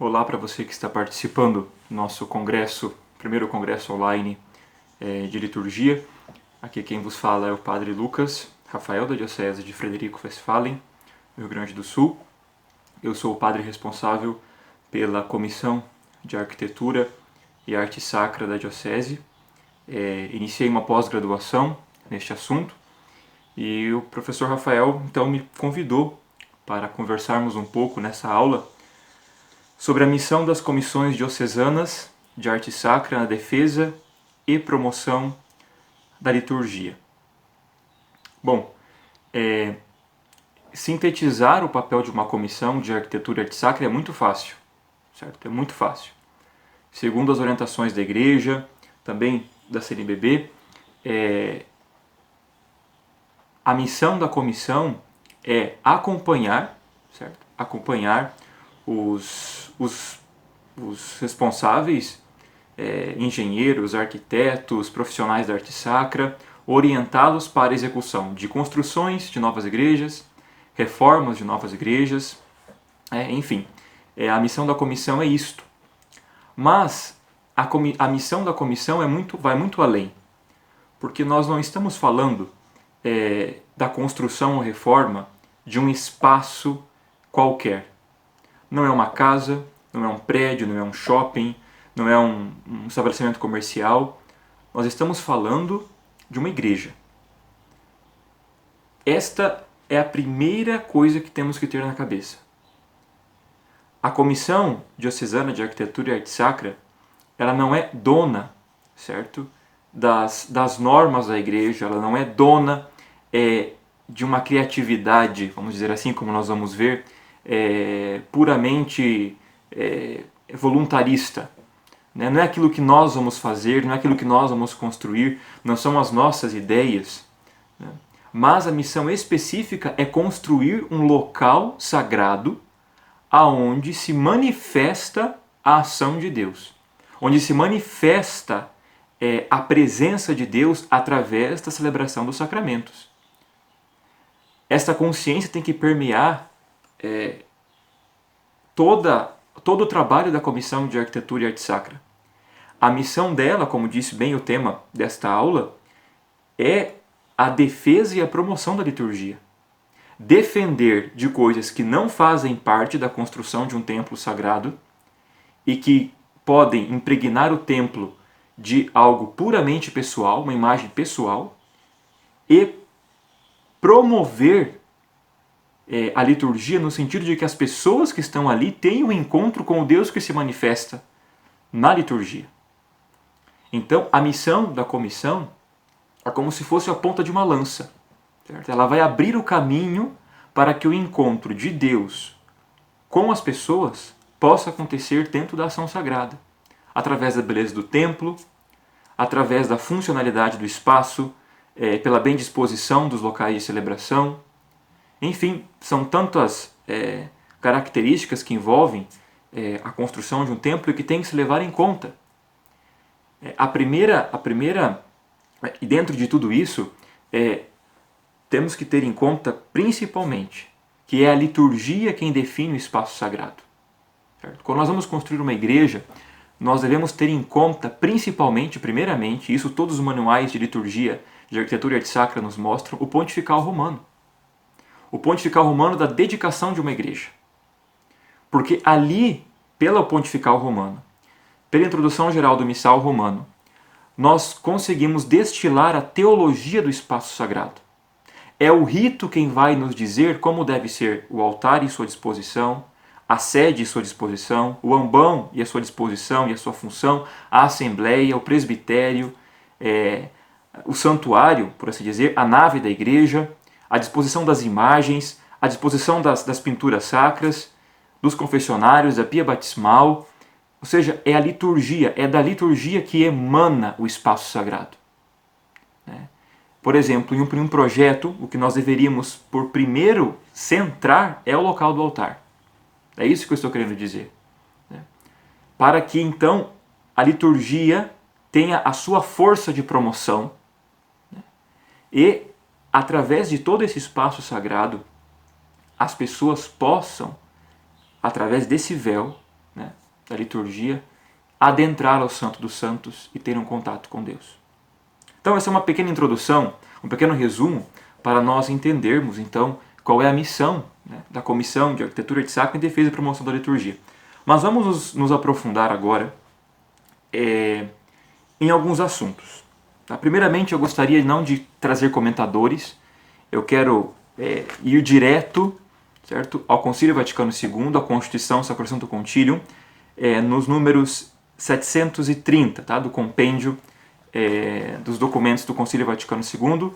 Olá para você que está participando do nosso congresso, primeiro congresso online de liturgia. Aqui quem vos fala é o Padre Lucas Rafael, da Diocese de Frederico Westphalen, Rio Grande do Sul. Eu sou o padre responsável pela Comissão de Arquitetura e Arte Sacra da Diocese. Iniciei uma pós-graduação neste assunto e o professor Rafael então me convidou para conversarmos um pouco nessa aula sobre a missão das comissões diocesanas de arte sacra na defesa e promoção da liturgia. Bom, sintetizar o papel de uma comissão de arquitetura e arte sacra é muito fácil, certo? É muito fácil. Segundo as orientações da Igreja, também da CNBB, a missão da comissão é acompanhar, certo? Acompanhar os responsáveis, engenheiros, arquitetos, profissionais da arte sacra, orientá-los para a execução de construções de novas igrejas, reformas de novas igrejas, enfim, a missão da comissão é isto. Mas a missão da comissão vai muito além, porque nós não estamos falando da construção ou reforma de um espaço qualquer. Não é uma casa, não é um prédio, não é um shopping, não é um estabelecimento comercial. Nós estamos falando de uma igreja. Esta é a primeira coisa que temos que ter na cabeça. A Comissão Diocesana de Arquitetura e Arte Sacra, ela não é dona, certo? Das normas da igreja, ela não é dona de uma criatividade, vamos dizer assim, como nós vamos ver, puramente voluntarista. Né? Não é aquilo que nós vamos fazer, não é aquilo que nós vamos construir, não são as nossas ideias. Né? Mas a missão específica é construir um local sagrado aonde se manifesta a ação de Deus, onde se manifesta a presença de Deus através da celebração dos sacramentos. Esta consciência tem que permear todo o trabalho da Comissão de Arquitetura e Arte Sacra. A missão dela, como disse bem o tema desta aula, é a defesa e a promoção da liturgia. Defender de coisas que não fazem parte da construção de um templo sagrado e que podem impregnar o templo de algo puramente pessoal, uma imagem pessoal, e promover a liturgia no sentido de que as pessoas que estão ali tenham um encontro com o Deus que se manifesta na liturgia. Então, a missão da comissão é como se fosse a ponta de uma lança. Certo? Ela vai abrir o caminho para que o encontro de Deus com as pessoas possa acontecer dentro da ação sagrada, através da beleza do templo, através da funcionalidade do espaço, pela bem disposição dos locais de celebração. Enfim, são tantas características que envolvem a construção de um templo e que tem que se levar em conta. E dentro de tudo isso, temos que ter em conta principalmente que é a liturgia quem define o espaço sagrado. Certo? Quando nós vamos construir uma igreja, nós devemos ter em conta principalmente, primeiramente, isso todos os manuais de liturgia, de arquitetura e arte sacra nos mostram, o pontifical romano. O pontifical romano da dedicação de uma igreja. Porque ali, pela pontifical romano, pela introdução geral do missal romano, nós conseguimos destilar a teologia do espaço sagrado. É o rito quem vai nos dizer como deve ser o altar e sua disposição, a sede e sua disposição, o ambão e a sua disposição e a sua função, a assembleia, o presbitério, o santuário, por assim dizer, a nave da igreja, a disposição das imagens, a disposição das pinturas sacras, dos confessionários, da pia batismal. Ou seja, é a liturgia, é da liturgia que emana o espaço sagrado. Por exemplo, em um projeto, o que nós deveríamos, por primeiro, centrar é o local do altar. É isso que eu estou querendo dizer. Para que, então, a liturgia tenha a sua força de promoção e, através de todo esse espaço sagrado, as pessoas possam, através desse véu, da liturgia, adentrar ao Santo dos Santos e ter um contato com Deus. Então essa é uma pequena introdução, um pequeno resumo para nós entendermos então qual é a missão, né, da Comissão de Arquitetura de Sacra em Defesa e Promoção da Liturgia. Mas vamos nos aprofundar agora em alguns assuntos. Tá? Primeiramente, eu gostaria não de trazer comentadores, eu quero ir direto, certo, ao Concílio Vaticano II, à Constituição Sacrosanctum Concilium, nos números 730, tá, do compêndio dos documentos do Concílio Vaticano II,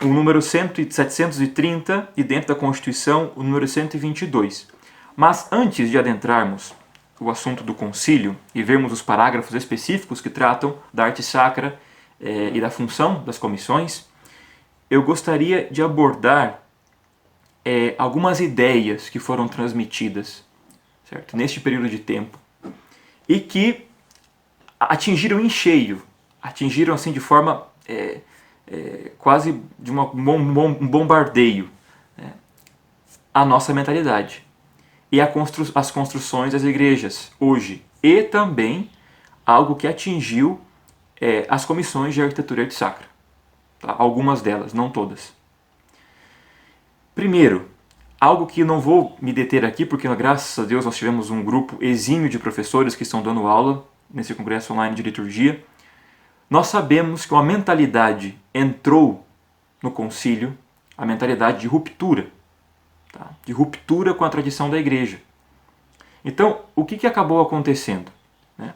o número 730 e dentro da Constituição o número 122. Mas antes de adentrarmos o assunto do concílio e vermos os parágrafos específicos que tratam da arte sacra e da função das comissões, eu gostaria de abordar algumas ideias que foram transmitidas, certo, neste período de tempo e que atingiram em cheio, atingiram assim de forma quase de um bombardeio, né, a nossa mentalidade e as construções das igrejas hoje, e também algo que atingiu as comissões de arquitetura e arte sacra, tá? Algumas delas, não todas. Primeiro, algo que não vou me deter aqui, porque graças a Deus nós tivemos um grupo exímio de professores que estão dando aula nesse congresso online de liturgia. Nós sabemos que uma mentalidade entrou no concílio, a mentalidade de ruptura, tá? De ruptura com a tradição da igreja. Então, o que acabou acontecendo, né?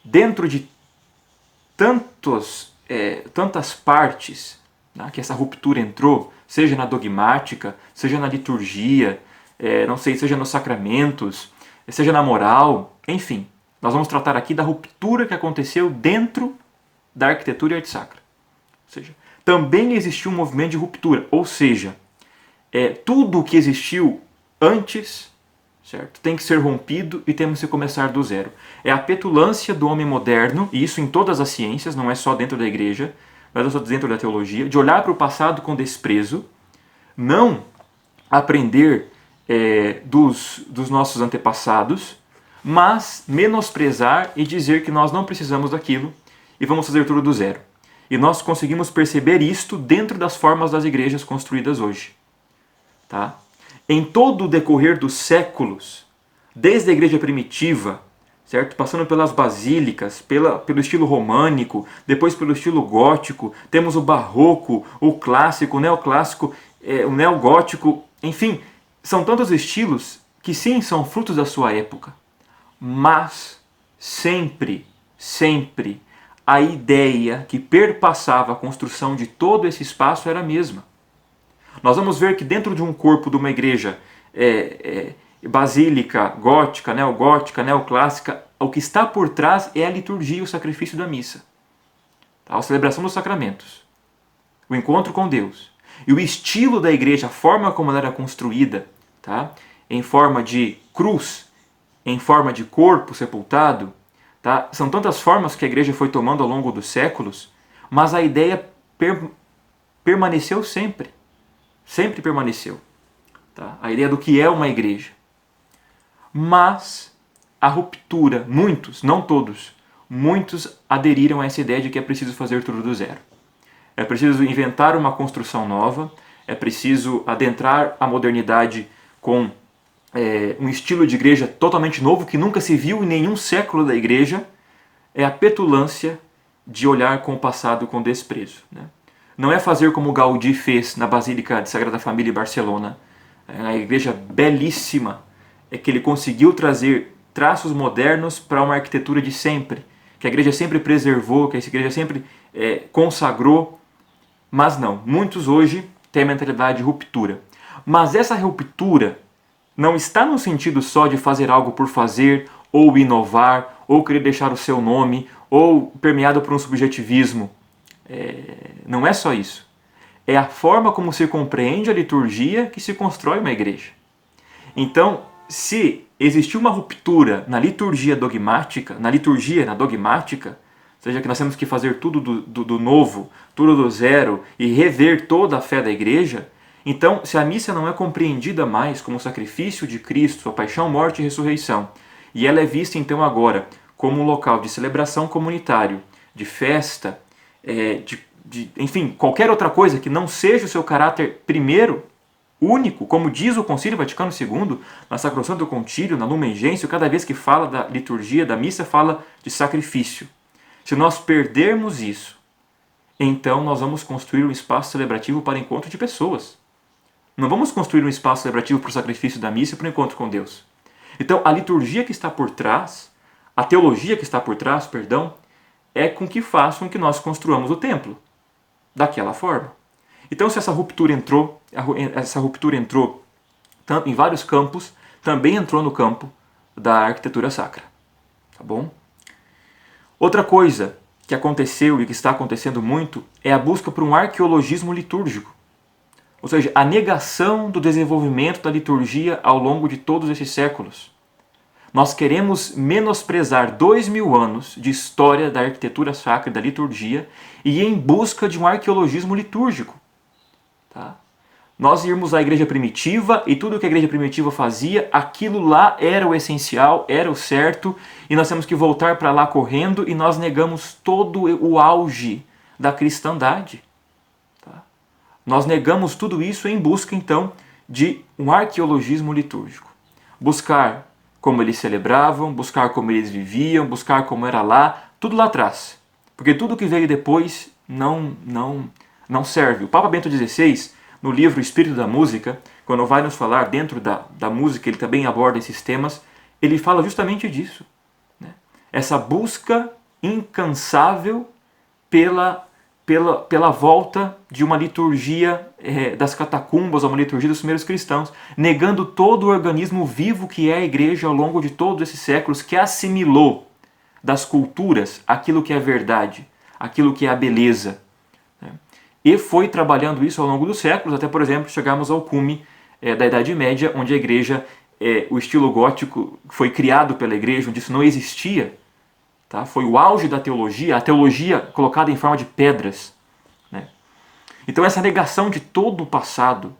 Dentro de tantas partes, né, que essa ruptura entrou, seja na dogmática, seja na liturgia, não sei, seja nos sacramentos, seja na moral, enfim, nós vamos tratar aqui da ruptura que aconteceu dentro da arquitetura e arte sacra. Ou seja, também existiu um movimento de ruptura, ou seja, tudo o que existiu antes, certo, tem que ser rompido e temos que começar do zero. É a petulância do homem moderno, e isso em todas as ciências, não é só dentro da igreja, mas é só dentro da teologia, de olhar para o passado com desprezo, não aprender dos nossos antepassados, mas menosprezar e dizer que nós não precisamos daquilo e vamos fazer tudo do zero. E nós conseguimos perceber isto dentro das formas das igrejas construídas hoje. Tá? Em todo o decorrer dos séculos, desde a igreja primitiva, certo? Passando pelas basílicas, pelo estilo românico, depois pelo estilo gótico, temos o barroco, o clássico, o neoclássico, o neogótico, enfim, são tantos estilos que sim, são frutos da sua época, mas sempre a ideia que perpassava a construção de todo esse espaço era a mesma. Nós vamos ver que dentro de um corpo de uma igreja basílica, gótica, neogótica, neoclássica, o que está por trás é a liturgia e o sacrifício da missa. Tá? A celebração dos sacramentos, o encontro com Deus. E o estilo da igreja, a forma como ela era construída, tá? Em forma de cruz, em forma de corpo sepultado, tá? São tantas formas que a igreja foi tomando ao longo dos séculos, mas a ideia permaneceu sempre. Sempre permaneceu. Tá? A ideia do que é uma igreja. Mas a ruptura, muitos, não todos, muitos aderiram a essa ideia de que é preciso fazer tudo do zero. É preciso inventar uma construção nova, é preciso adentrar a modernidade com um estilo de igreja totalmente novo que nunca se viu em nenhum século da igreja. É a petulância de olhar com o passado com desprezo. Né? Não é fazer como Gaudí fez na Basílica de Sagrada Família em Barcelona, a igreja belíssima, que ele conseguiu trazer traços modernos para uma arquitetura de sempre, que a igreja sempre preservou, que a igreja sempre consagrou, mas não, muitos hoje têm a mentalidade de ruptura. Mas essa ruptura não está no sentido só de fazer algo por fazer, ou inovar, ou querer deixar o seu nome, ou permeado por um subjetivismo. Não é só isso. É a forma como se compreende a liturgia que se constrói uma igreja. Então, se existiu uma ruptura na liturgia dogmática, na dogmática, ou seja, que nós temos que fazer tudo do novo, tudo do zero e rever toda a fé da igreja, então, se a missa não é compreendida mais como o sacrifício de Cristo, a paixão, morte e ressurreição, e ela é vista então agora como um local de celebração comunitário, de festa, enfim, qualquer outra coisa que não seja o seu caráter primeiro, único, como diz o Concílio Vaticano II, na Sacrosanto Concílio, na Lumen Gentium, cada vez que fala da liturgia, da missa, fala de sacrifício. Se nós perdermos isso, então nós vamos construir um espaço celebrativo para encontro de pessoas. Não vamos construir um espaço celebrativo para o sacrifício da missa e para o encontro com Deus. Então, a liturgia que está por trás, a teologia que está por trás, perdão, é com que faça com que nós construamos o templo daquela forma. Então, se essa ruptura entrou tanto em vários campos, também entrou no campo da arquitetura sacra. Tá bom? Outra coisa que aconteceu e que está acontecendo muito é a busca por um arqueologismo litúrgico. Ou seja, a negação do desenvolvimento da liturgia ao longo de todos esses séculos. Nós queremos menosprezar 2000 anos de história da arquitetura sacra e da liturgia e ir em busca de um arqueologismo litúrgico. Tá? Nós irmos à igreja primitiva e tudo o que a igreja primitiva fazia, aquilo lá era o essencial, era o certo, e nós temos que voltar para lá correndo e nós negamos todo o auge da cristandade. Tá? Nós negamos tudo isso em busca, então, de um arqueologismo litúrgico. Buscar como eles celebravam, buscar como eles viviam, buscar como era lá, tudo lá atrás. Porque tudo que veio depois não serve. O Papa Bento XVI, no livro Espírito da Música, quando vai nos falar dentro da música, ele também aborda esses temas, ele fala justamente disso. Né? Essa busca incansável pela volta de uma liturgia das catacumbas, uma liturgia dos primeiros cristãos, negando todo o organismo vivo que é a igreja ao longo de todos esses séculos, que assimilou das culturas aquilo que é verdade, aquilo que é a beleza. Né? E foi trabalhando isso ao longo dos séculos, até, por exemplo, chegarmos ao cume da Idade Média, onde a igreja, o estilo gótico foi criado pela igreja, onde isso não existia. Tá? Foi o auge da teologia, a teologia colocada em forma de pedras. Né? Então essa negação de todo o passado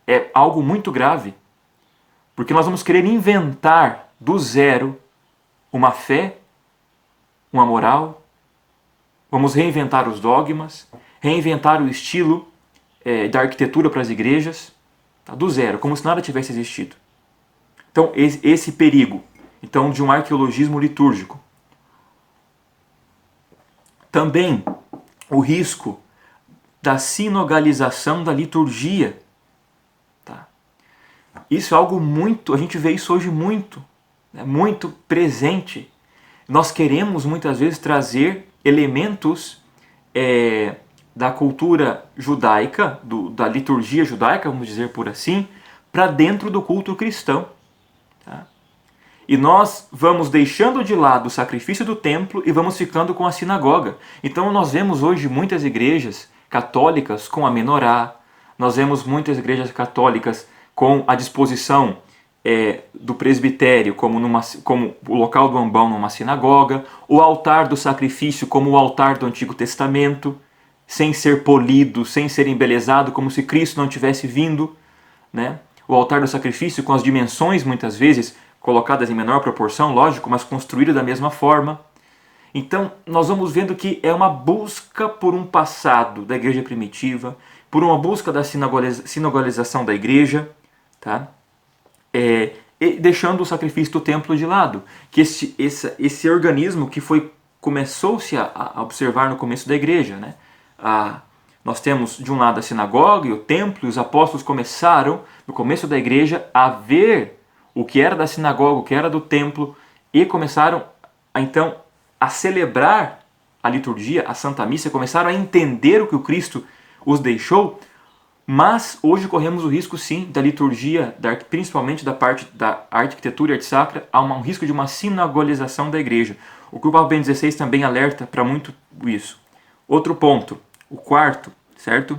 é algo muito grave, porque nós vamos querer inventar do zero uma fé, uma moral, vamos reinventar os dogmas, reinventar o estilo da arquitetura para as igrejas, tá? Do zero, como se nada tivesse existido. Então esse perigo então, de um arqueologismo litúrgico. Também o risco da sinogalização da liturgia. Tá? Isso é algo muito, a gente vê isso hoje muito, né? Muito presente. Nós queremos muitas vezes trazer elementos da cultura judaica, da liturgia judaica, vamos dizer por assim, para dentro do culto cristão. Tá? E nós vamos deixando de lado o sacrifício do templo e vamos ficando com a sinagoga. Então nós vemos hoje muitas igrejas católicas com a menorá, nós vemos muitas igrejas católicas com a disposição do presbitério como o local do ambão numa sinagoga, o altar do sacrifício como o altar do Antigo Testamento, sem ser polido, sem ser embelezado, como se Cristo não tivesse vindo. Né? O altar do sacrifício com as dimensões muitas vezes colocadas em menor proporção, lógico, mas construído da mesma forma. Então, nós vamos vendo que é uma busca por um passado da igreja primitiva, por uma busca da sinagolização da igreja, tá? E deixando o sacrifício do templo de lado. Que esse organismo que começou-se a observar no começo da igreja. Né? Nós temos, de um lado, a sinagoga e o templo, e os apóstolos começaram, no começo da igreja, a ver o que era da sinagoga, o que era do templo, e começaram, então, a celebrar a liturgia, a Santa Missa, começaram a entender o que o Cristo os deixou, mas hoje corremos o risco, sim, da liturgia, principalmente da parte da arquitetura e arte sacra, há um risco de uma sinagolização da igreja. O que o Papa Bento XVI também alerta para muito isso. Outro ponto, o quarto, certo?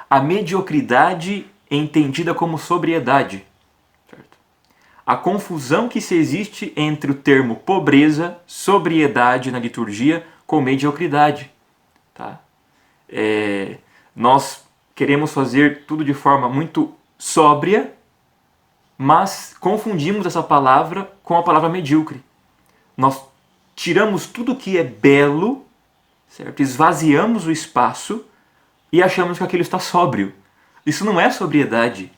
A mediocridade entendida como sobriedade. Certo? A confusão que se existe entre o termo pobreza, sobriedade na liturgia com mediocridade. Tá? Nós queremos fazer tudo de forma muito sóbria, mas confundimos essa palavra com a palavra medíocre. Nós tiramos tudo que é belo, certo? Esvaziamos o espaço e achamos que aquilo está sóbrio. Isso não é sobriedade,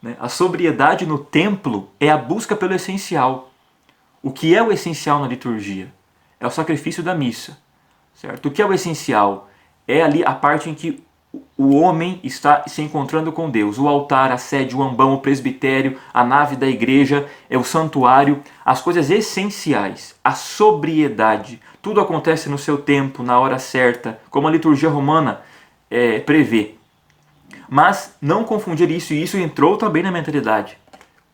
né? A sobriedade no templo é a busca pelo essencial. O que é o essencial na liturgia? É o sacrifício da missa, certo? O que é o essencial? É ali a parte em que o homem está se encontrando com Deus. O altar, a sede, o ambão, o presbitério, a nave da igreja, é o santuário, as coisas essenciais, a sobriedade. Tudo acontece no seu tempo, na hora certa, como a liturgia romana prevê. Mas não confundir isso, e isso entrou também na mentalidade.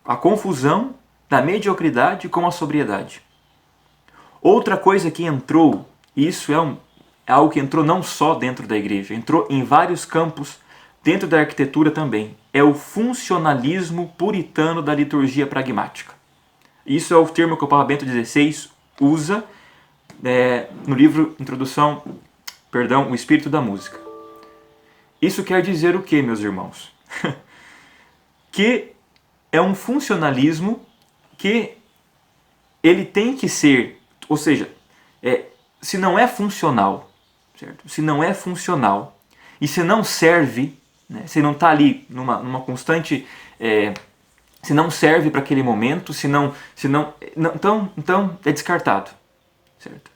A confusão da mediocridade com a sobriedade. Outra coisa que entrou, isso é algo que entrou não só dentro da igreja, entrou em vários campos, dentro da arquitetura também. É o funcionalismo puritano da liturgia pragmática. Isso é o termo que o Papa Bento XVI usa no livro O Espírito da Música. Isso quer dizer o que, meus irmãos? Que é um funcionalismo que ele tem que ser, ou seja, se não é funcional, certo? Se não é funcional e se não serve, né? Se não está ali numa constante, se não serve para aquele momento, então é descartado, certo?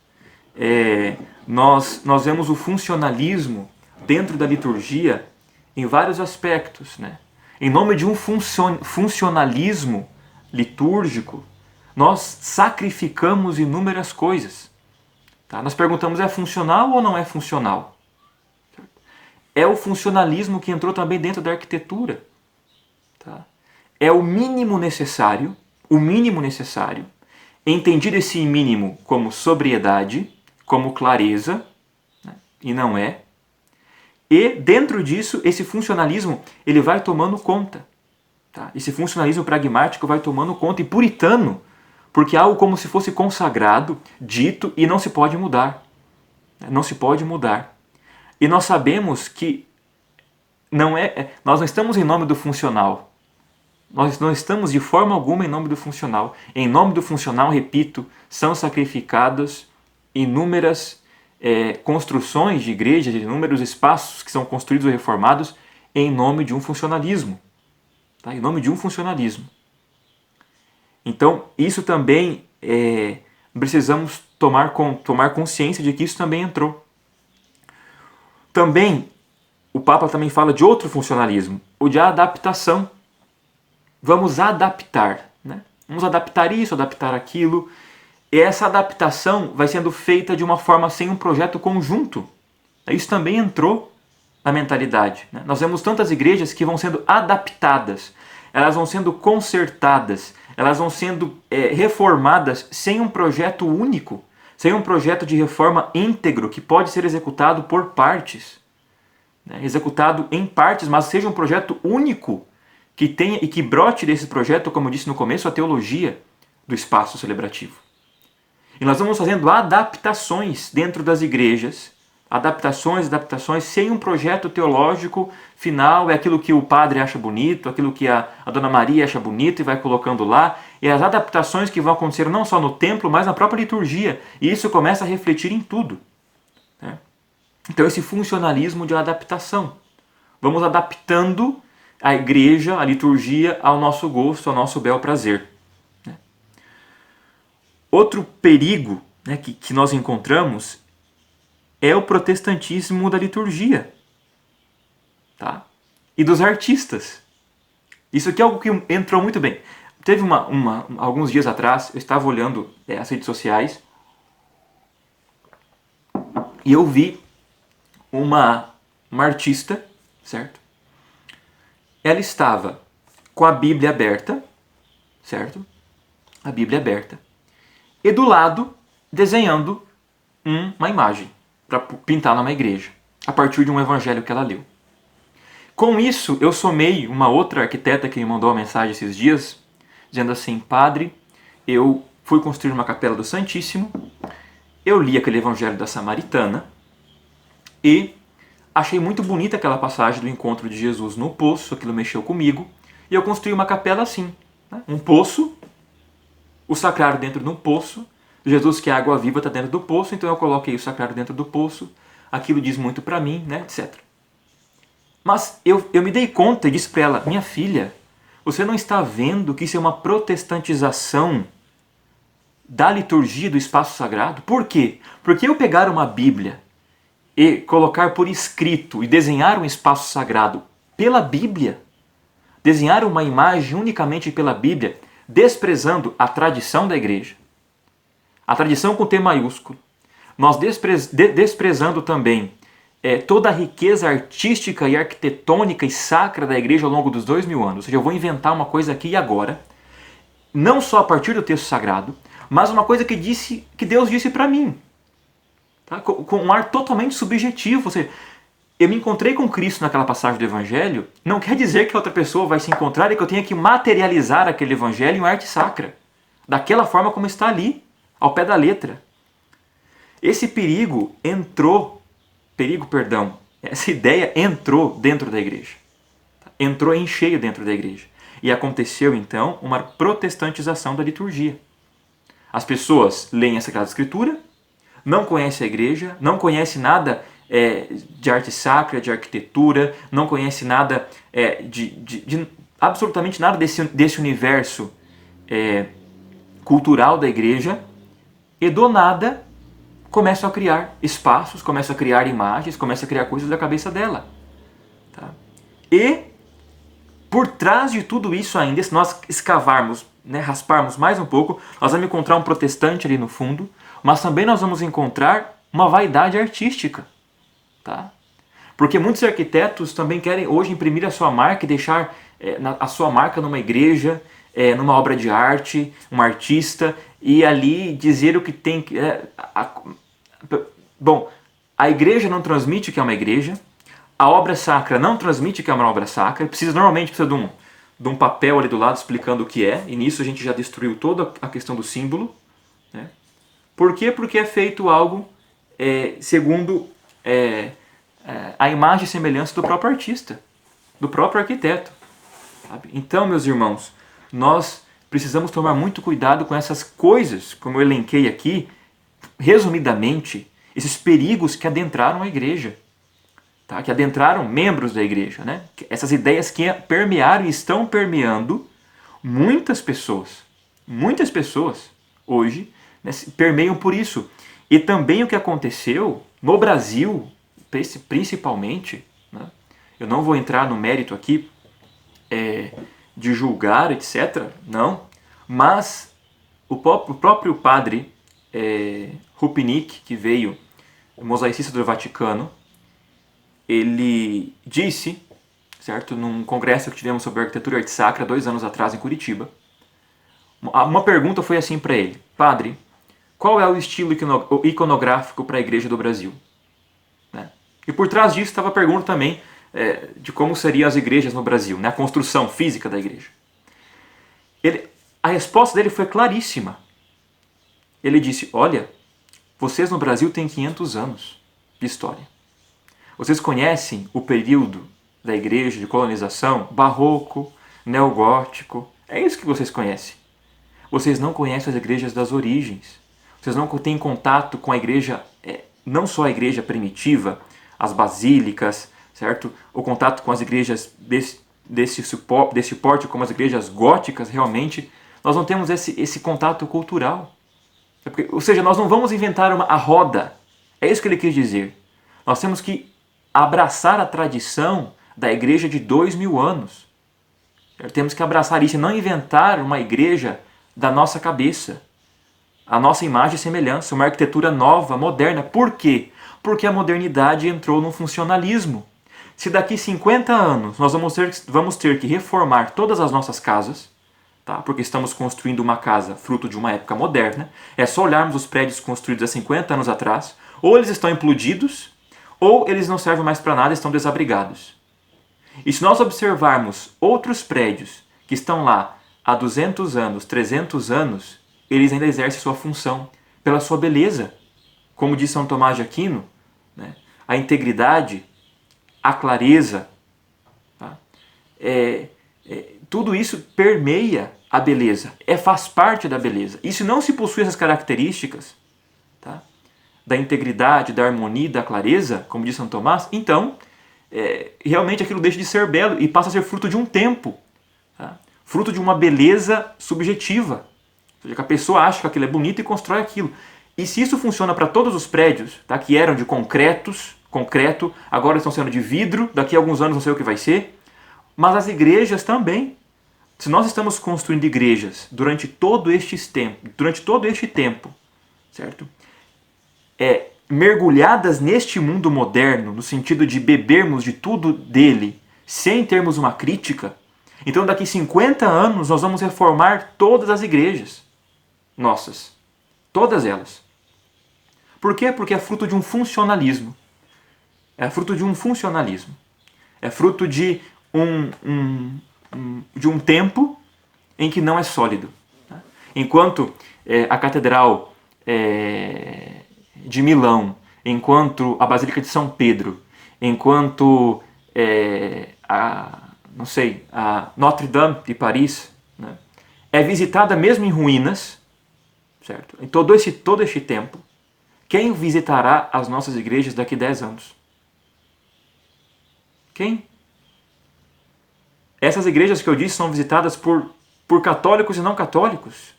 Nós vemos o funcionalismo dentro da liturgia em vários aspectos, né? Em nome de um funcionalismo litúrgico, nós sacrificamos inúmeras coisas. Tá? Nós perguntamos, é funcional ou não é funcional? É o funcionalismo que entrou também dentro da arquitetura. Tá? É o mínimo necessário, entendido esse mínimo como sobriedade, como clareza, né? E não é. E dentro disso, esse funcionalismo ele vai tomando conta. Tá? Esse funcionalismo pragmático vai tomando conta, e puritano, porque é algo como se fosse consagrado, dito, e não se pode mudar. Não se pode mudar. E nós sabemos que nós não estamos em nome do funcional. Nós não estamos de forma alguma em nome do funcional. Em nome do funcional, repito, são sacrificadas inúmeras construções de igrejas, inúmeros espaços que são construídos ou reformados em nome de um funcionalismo. Tá? Em nome de um funcionalismo. Então, isso também precisamos tomar consciência de que isso também entrou. Também, o Papa também fala de outro funcionalismo, o de adaptação. Vamos adaptar, né? Vamos adaptar isso, adaptar aquilo. E essa adaptação vai sendo feita de uma forma sem um projeto conjunto. Isso também entrou na mentalidade, né? Nós vemos tantas igrejas que vão sendo adaptadas, elas vão sendo consertadas, elas vão sendo reformadas sem um projeto único, sem um projeto de reforma íntegro que pode ser executado por partes, né? Executado em partes, mas seja um projeto único que tenha e que brote desse projeto, como eu disse no começo, a teologia do espaço celebrativo. E nós vamos fazendo adaptações dentro das igrejas, adaptações, sem um projeto teológico final, é aquilo que o padre acha bonito, aquilo que a Dona Maria acha bonito e vai colocando lá, e as adaptações que vão acontecer não só no templo, mas na própria liturgia, e isso começa a refletir em tudo, né? Então esse funcionalismo de adaptação, vamos adaptando a igreja, a liturgia, ao nosso gosto, ao nosso bel prazer, né? Outro perigo, né, que nós encontramos é o protestantismo da liturgia, tá? E dos artistas. Isso aqui é algo que entrou muito bem. Teve alguns dias atrás, eu estava olhando as redes sociais e eu vi uma artista, certo? Ela estava com a Bíblia aberta, certo? A Bíblia aberta. E do lado, desenhando uma imagem para pintar numa igreja, a partir de um evangelho que ela leu. Com isso, eu somei uma outra arquiteta que me mandou uma mensagem esses dias, dizendo assim: padre, eu fui construir uma capela do Santíssimo, eu li aquele evangelho da Samaritana e achei muito bonita aquela passagem do encontro de Jesus no poço, aquilo mexeu comigo, e eu construí uma capela assim. Né? Um poço, o sacrário dentro de um poço, Jesus, que é água viva, está dentro do poço, então eu coloquei o sacrário dentro do poço, aquilo diz muito para mim, né, etc. Mas eu me dei conta e disse para ela, minha filha, você não está vendo que isso é uma protestantização da liturgia do espaço sagrado? Por quê? Porque eu pegar uma Bíblia e colocar por escrito e desenhar um espaço sagrado pela Bíblia, desenhar uma imagem unicamente pela Bíblia, desprezando a tradição da igreja, a tradição com T maiúsculo, nós desprezando também toda a riqueza artística e arquitetônica e sacra da igreja ao longo dos 2000 anos. Ou seja, eu vou inventar uma coisa aqui e agora, não só a partir do texto sagrado, mas uma coisa que Deus disse para mim, tá? Com um ar totalmente subjetivo. Ou seja, eu me encontrei com Cristo naquela passagem do Evangelho, não quer dizer que outra pessoa vai se encontrar e que eu tenha que materializar aquele Evangelho em arte sacra, daquela forma como está ali, ao pé da letra. Esse essa ideia entrou dentro da igreja. Entrou em cheio dentro da igreja. E aconteceu então uma protestantização da liturgia. As pessoas leem a Sagrada Escritura, não conhecem a igreja, não conhecem nada de arte sacra, de arquitetura, não conhecem nada de absolutamente nada desse universo cultural da igreja, e do nada começam a criar espaços, começam a criar imagens, começam a criar coisas da cabeça dela. Tá? E por trás de tudo isso ainda, se nós escavarmos, né, rasparmos mais um pouco, nós vamos encontrar um protestante ali no fundo, mas também nós vamos encontrar uma vaidade artística. Tá? Porque muitos arquitetos também querem hoje imprimir a sua marca e deixar a sua marca numa igreja, numa obra de arte, um artista, e ali dizer o que tem que... Bom, a igreja não transmite que é uma igreja, a obra sacra não transmite que é uma obra sacra, normalmente precisa de um papel ali do lado explicando o que é, e nisso a gente já destruiu toda a questão do símbolo. Né? Por quê? Porque é feito algo segundo a imagem e semelhança do próprio artista, do próprio arquiteto. Sabe? Então, meus irmãos, nós precisamos tomar muito cuidado com essas coisas, como eu elenquei aqui, resumidamente, esses perigos que adentraram a igreja, tá? Que adentraram membros da igreja. Né? Essas ideias que permearam e estão permeando muitas pessoas hoje, né, permeiam por isso. E também o que aconteceu no Brasil, principalmente, né? Eu não vou entrar no mérito aqui de julgar, etc. Não. Mas o próprio padre Rupnik, que veio, mosaicista do Vaticano, ele disse, certo, num congresso que tivemos sobre arquitetura e arte sacra 2 anos atrás em Curitiba, uma pergunta foi assim para ele: padre, qual é o estilo iconográfico para a igreja do Brasil? Né? E por trás disso estava a pergunta também de como seriam as igrejas no Brasil, né? A construção física da igreja. A resposta dele foi claríssima. Ele disse: olha, vocês no Brasil têm 500 anos de história. Vocês conhecem o período da igreja de colonização, barroco, neogótico, é isso que vocês conhecem. Vocês não conhecem as igrejas das origens. Vocês não têm contato com a igreja, não só a igreja primitiva, as basílicas, certo? O contato com as igrejas desse porte, como as igrejas góticas, realmente. Nós não temos esse contato cultural. Ou seja, nós não vamos inventar a roda. É isso que ele quis dizer. Nós temos que abraçar a tradição da igreja de 2000 anos. Temos que abraçar isso e não inventar uma igreja da nossa cabeça. A nossa imagem e semelhança, uma arquitetura nova, moderna. Por quê? Porque a modernidade entrou no funcionalismo. Se daqui 50 anos nós vamos ter que reformar todas as nossas casas, tá? Porque estamos construindo uma casa fruto de uma época moderna, é só olharmos os prédios construídos há 50 anos atrás, ou eles estão implodidos, ou eles não servem mais para nada e estão desabrigados. E se nós observarmos outros prédios que estão lá há 200 anos, 300 anos, eles ainda exercem sua função pela sua beleza. Como diz São Tomás de Aquino, né? A integridade, a clareza, tá? tudo isso permeia a beleza, faz parte da beleza. E se não se possui essas características, tá, da integridade, da harmonia, da clareza, como diz São Tomás, então realmente aquilo deixa de ser belo e passa a ser fruto de um tempo, tá? Fruto de uma beleza subjetiva. Ou seja, que a pessoa acha que aquilo é bonito e constrói aquilo. E se isso funciona para todos os prédios, tá, que eram de concreto, agora estão sendo de vidro, daqui a alguns anos não sei o que vai ser, mas as igrejas também. Se nós estamos construindo igrejas durante todo este tempo, certo? Mergulhadas neste mundo moderno, no sentido de bebermos de tudo dele, sem termos uma crítica, então daqui 50 anos nós vamos reformar todas as igrejas nossas. Todas elas. Por quê? Porque é fruto de um funcionalismo. É fruto de um funcionalismo. É fruto de um tempo em que não é sólido. Enquanto a Catedral de Milão, enquanto a Basílica de São Pedro, enquanto a Notre Dame de Paris, né, é visitada mesmo em ruínas, certo? Em todo este tempo, quem visitará as nossas igrejas daqui a 10 anos? Quem? Essas igrejas que eu disse são visitadas por católicos e não católicos,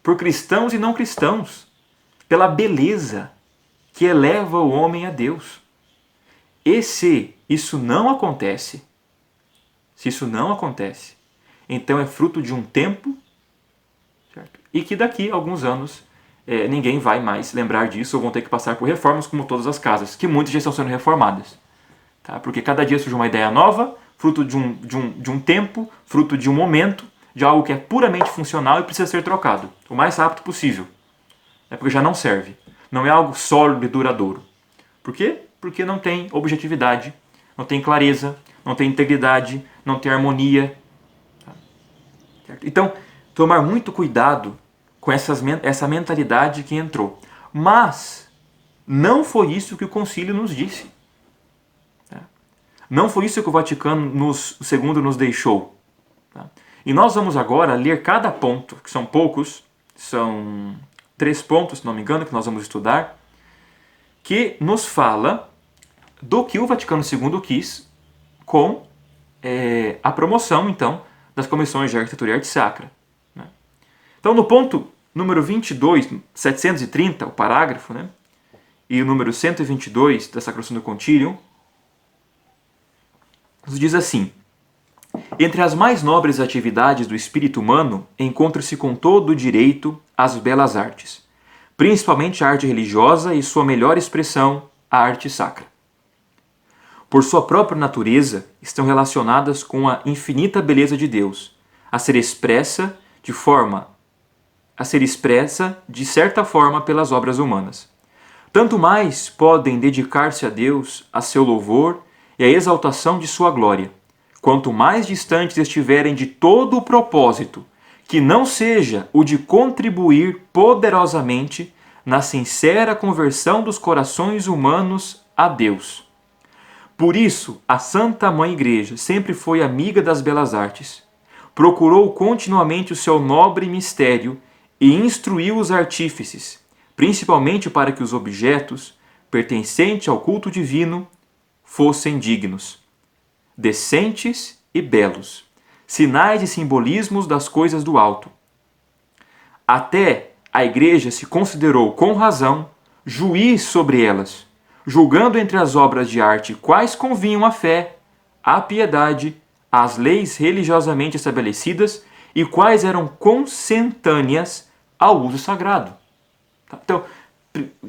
por cristãos e não cristãos, pela beleza que eleva o homem a Deus. E se isso não acontece, então é fruto de um tempo, certo? E que daqui a alguns anos ninguém vai mais lembrar disso, ou vão ter que passar por reformas como todas as casas, que muitas já estão sendo reformadas. Tá? Porque cada dia surge uma ideia nova, fruto de um tempo, fruto de um momento, de algo que é puramente funcional e precisa ser trocado o mais rápido possível. Porque já não serve. Não é algo sólido e duradouro. Por quê? Porque não tem objetividade, não tem clareza, não tem integridade, não tem harmonia. Tá? Então, tomar muito cuidado com essa mentalidade que entrou. Mas não foi isso que o concílio nos disse. Tá? Não foi isso que o Vaticano II nos deixou. Tá? E nós vamos agora ler cada ponto, que são poucos, são 3 pontos, se não me engano, que nós vamos estudar, que nos fala do que o Vaticano II quis com a promoção, então, das comissões de arquitetura e arte sacra. Né? Então, no ponto número 22, 730, o parágrafo, né? E o número 122 da Sacrosanto Concilium, nos diz assim: entre as mais nobres atividades do espírito humano, encontra-se com todo o direito as belas artes, principalmente a arte religiosa e sua melhor expressão, a arte sacra. Por sua própria natureza, estão relacionadas com a infinita beleza de Deus, a ser expressa de certa forma pelas obras humanas. Tanto mais podem dedicar-se a Deus, a seu louvor e à exaltação de sua glória, quanto mais distantes estiverem de todo o propósito, que não seja o de contribuir poderosamente na sincera conversão dos corações humanos a Deus. Por isso, a Santa Mãe Igreja sempre foi amiga das belas artes, procurou continuamente o seu nobre mistério e instruiu os artífices, principalmente para que os objetos, pertencentes ao culto divino, fossem dignos, decentes e belos, sinais e simbolismos das coisas do alto. Até a Igreja se considerou, com razão, juiz sobre elas, julgando entre as obras de arte quais convinham à fé, à piedade, às leis religiosamente estabelecidas e quais eram consentâneas ao uso sagrado. Então,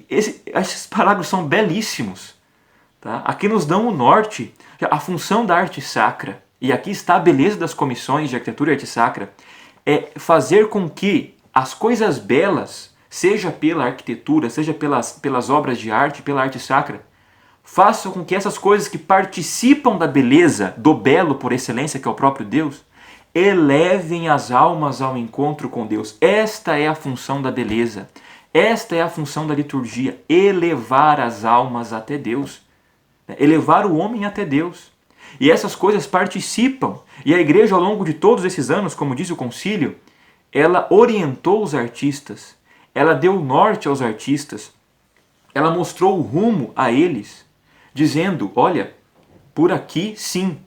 esses parágrafos são belíssimos. Tá? Aqui nos dão o norte, a função da arte sacra, e aqui está a beleza das comissões de arquitetura e arte sacra, é fazer com que as coisas belas, seja pela arquitetura, seja pelas obras de arte, pela arte sacra, façam com que essas coisas que participam da beleza, do belo por excelência, que é o próprio Deus, elevem as almas ao encontro com Deus. Esta é a função da beleza. Esta é a função da liturgia, elevar as almas até Deus. Elevar o homem até Deus. E essas coisas participam. E a igreja, ao longo de todos esses anos, como diz o concílio, ela orientou os artistas, ela deu norte aos artistas, ela mostrou o rumo a eles, dizendo, olha, por aqui sim,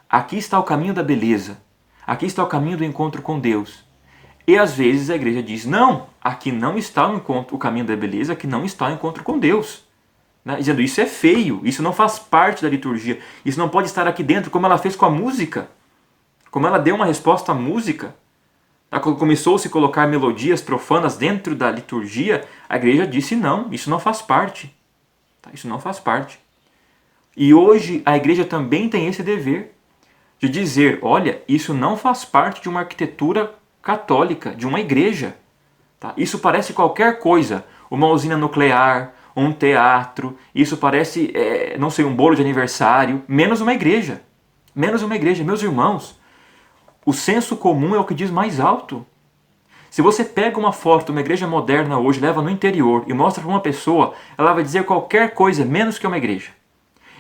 aqui está o caminho da beleza, aqui está o caminho do encontro com Deus. E às vezes a igreja diz, não, aqui não está o caminho da beleza, aqui não está o encontro com Deus. Né? Dizendo, isso é feio, isso não faz parte da liturgia, isso não pode estar aqui dentro, como ela fez com a música, como ela deu uma resposta à música. Quando começou a se colocar melodias profanas dentro da liturgia, a igreja disse, não, isso não faz parte. Isso não faz parte. E hoje a igreja também tem esse dever de dizer, olha, isso não faz parte de uma arquitetura católica, de uma igreja. Isso parece qualquer coisa, uma usina nuclear, um teatro, isso parece, não sei, um bolo de aniversário, menos uma igreja. Menos uma igreja. Meus irmãos, o senso comum é o que diz mais alto. Se você pega uma foto de uma igreja moderna hoje, leva no interior e mostra para uma pessoa, ela vai dizer qualquer coisa menos que uma igreja.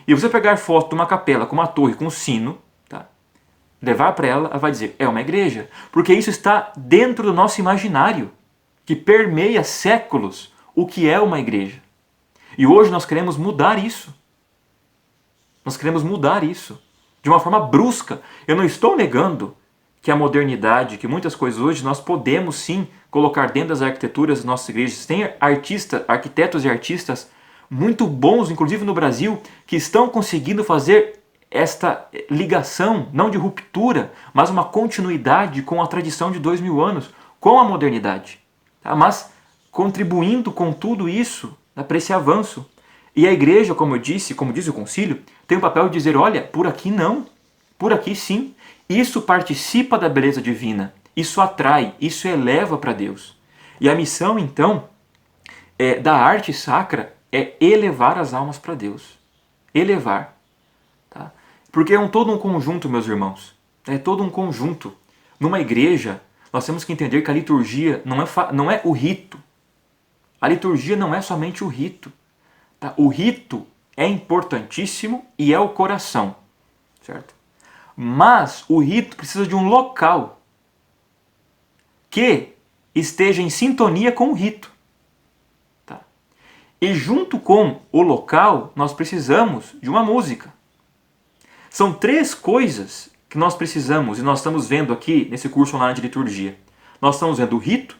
E você pegar foto de uma capela com uma torre, com um sino, levar para ela, ela vai dizer, é uma igreja. Porque isso está dentro do nosso imaginário, que permeia séculos o que é uma igreja. E hoje nós queremos mudar isso. Nós queremos mudar isso de uma forma brusca. Eu não estou negando que a modernidade, que muitas coisas hoje nós podemos sim colocar dentro das arquiteturas das nossas igrejas. Tem arquitetos e artistas muito bons, inclusive no Brasil, que estão conseguindo fazer esta ligação, não de ruptura, mas uma continuidade com a tradição de 2000 anos, com a modernidade. Mas contribuindo com tudo isso para esse avanço. E a igreja, como eu disse, como diz o concílio, tem o papel de dizer, olha, por aqui não, por aqui sim. Isso participa da beleza divina, isso atrai, isso eleva para Deus. E a missão, então, da arte sacra é elevar as almas para Deus. Elevar. Tá? Porque é todo um conjunto, meus irmãos. É todo um conjunto. Numa igreja, nós temos que entender que a liturgia não é o rito. A liturgia não é somente o rito. Tá? O rito é importantíssimo e é o coração. Certo? Mas o rito precisa de um local que esteja em sintonia com o rito. Tá? E junto com o local, nós precisamos de uma música. São três coisas que nós precisamos, e nós estamos vendo aqui nesse curso online de liturgia. Nós estamos vendo o rito,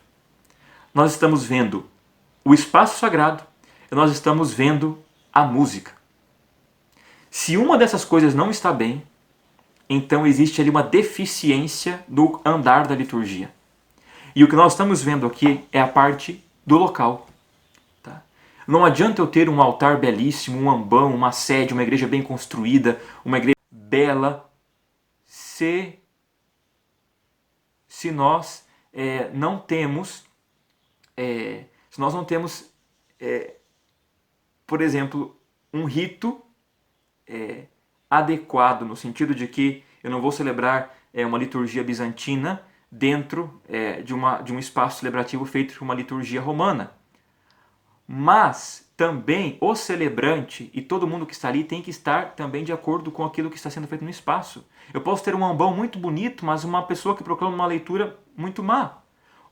nós estamos vendo o espaço sagrado e nós estamos vendo a música. Se uma dessas coisas não está bem, então existe ali uma deficiência no andar da liturgia. E o que nós estamos vendo aqui é a parte do local. Tá? Não adianta eu ter um altar belíssimo, um ambão, uma sede, uma igreja bem construída, uma igreja bela, se nós não temos, por exemplo, um rito adequado, no sentido de que eu não vou celebrar uma liturgia bizantina dentro de um espaço celebrativo feito por uma liturgia romana. Mas também o celebrante e todo mundo que está ali tem que estar também de acordo com aquilo que está sendo feito no espaço. Eu posso ter um ambão muito bonito, mas uma pessoa que proclama uma leitura muito má.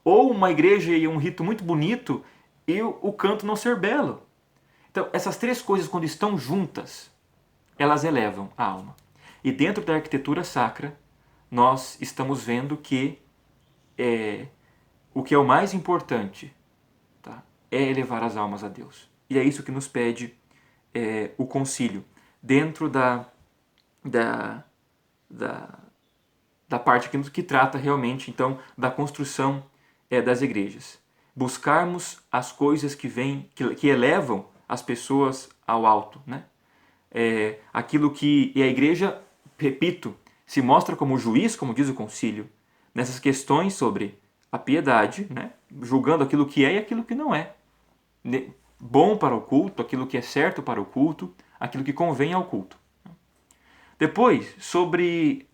Ou uma igreja e um rito muito bonito e o canto não ser belo. Então, essas três coisas, quando estão juntas, elas elevam a alma. E dentro da arquitetura sacra, nós estamos vendo que o que é o mais importante, tá, é elevar as almas a Deus. E é isso que nos pede o concílio, dentro da parte que trata realmente, então, da construção das igrejas. Buscarmos as coisas que elevam as pessoas ao alto, né? Aquilo que a igreja, repito, se mostra como juiz, como diz o concílio, nessas questões sobre a piedade, né? Julgando aquilo que é e aquilo que não é. Bom para o culto, aquilo que é certo para o culto, aquilo que convém ao culto. Depois, sobre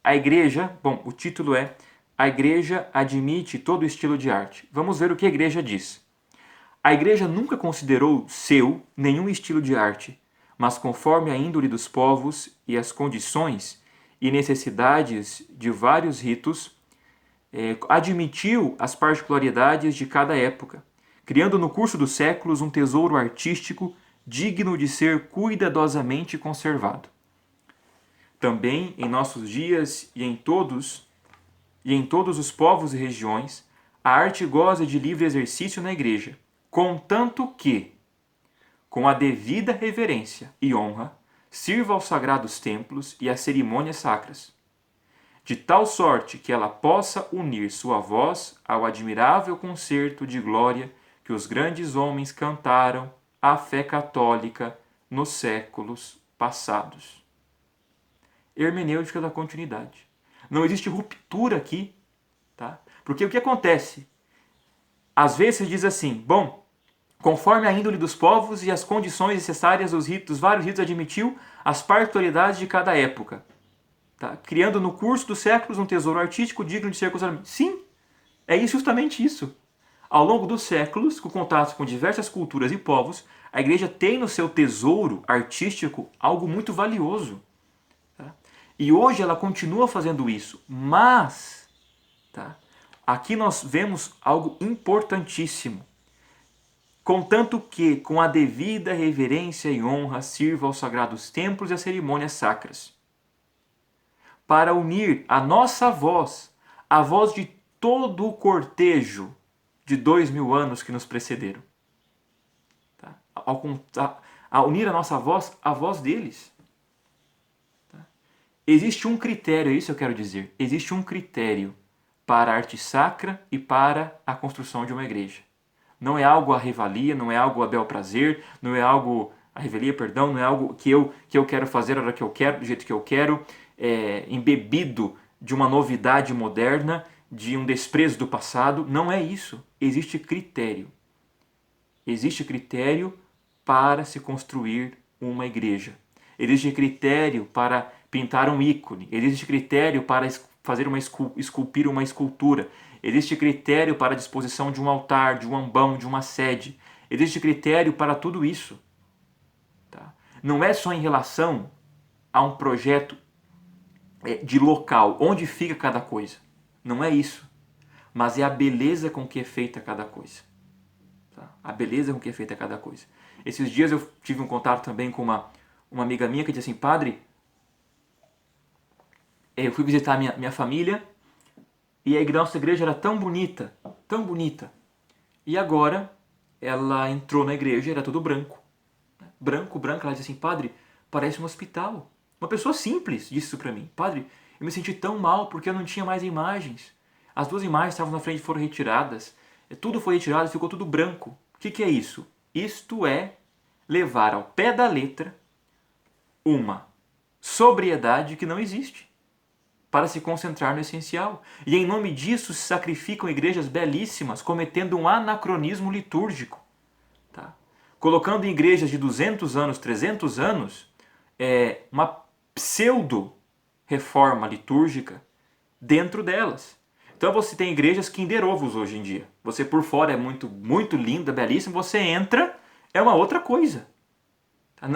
a igreja, bom, o título é A Igreja Admite Todo Estilo de Arte. Vamos ver o que a igreja diz. A igreja nunca considerou seu nenhum estilo de arte, mas conforme a índole dos povos e as condições e necessidades de vários ritos, admitiu as particularidades de cada época, criando no curso dos séculos um tesouro artístico digno de ser cuidadosamente conservado. Também em nossos dias e em todos os povos e regiões, a arte goza de livre exercício na igreja, contanto que, com a devida reverência e honra, sirva aos sagrados templos e às cerimônias sacras, de tal sorte que ela possa unir sua voz ao admirável concerto de glória que os grandes homens cantaram à fé católica nos séculos passados. Hermenêutica da continuidade. Não existe ruptura aqui, tá? Porque o que acontece? Às vezes se diz assim, bom, conforme a índole dos povos e as condições necessárias dos ritos, vários ritos admitiu as particularidades de cada época, tá? Criando no curso dos séculos um tesouro artístico digno de ser considerado. Sim, é justamente isso. Ao longo dos séculos, com contato com diversas culturas e povos, a igreja tem no seu tesouro artístico algo muito valioso. E hoje ela continua fazendo isso, mas aqui nós vemos algo importantíssimo. Contanto que, com a devida reverência e honra, sirva aos sagrados templos e às cerimônias sacras, para unir a nossa voz, a voz de todo o cortejo de 2000 anos que nos precederam. A unir a nossa voz à voz deles. Existe um critério, é isso que eu quero dizer. Existe um critério para a arte sacra e para a construção de uma igreja. Não é algo a revalia, não é algo a bel prazer, não é algo a revelia, perdão, não é algo que eu quero fazer a hora que eu quero, do jeito que eu quero, embebido de uma novidade moderna, de um desprezo do passado. Não é isso. Existe critério. Existe critério para se construir uma igreja. Existe critério para pintar um ícone. Existe critério para fazer esculpir uma escultura. Existe critério para a disposição de um altar, de um ambão, de uma sede. Existe critério para tudo isso. Tá? Não é só em relação a um projeto de local, onde fica cada coisa. Não é isso. Mas é a beleza com que é feita cada coisa. Tá? A beleza com que é feita cada coisa. Esses dias eu tive um contato também com uma amiga minha que disse assim, padre, eu fui visitar minha família e a nossa igreja era tão bonita, tão bonita. E agora ela entrou na igreja e era tudo branco. Branco, branco. Ela disse assim, padre, parece um hospital. Uma pessoa simples disse isso pra mim. Padre, eu me senti tão mal porque eu não tinha mais imagens. As duas imagens estavam na frente e foram retiradas. Tudo foi retirado e ficou tudo branco. O que é isso? Isto é levar ao pé da letra uma sobriedade que não existe, para se concentrar no essencial. E em nome disso se sacrificam igrejas belíssimas, cometendo um anacronismo litúrgico. Tá? Colocando em igrejas de 200 anos, 300 anos, uma pseudo-reforma litúrgica dentro delas. Então você tem igrejas kinderovos hoje em dia. Você por fora é muito, muito linda, belíssima, você entra, é uma outra coisa.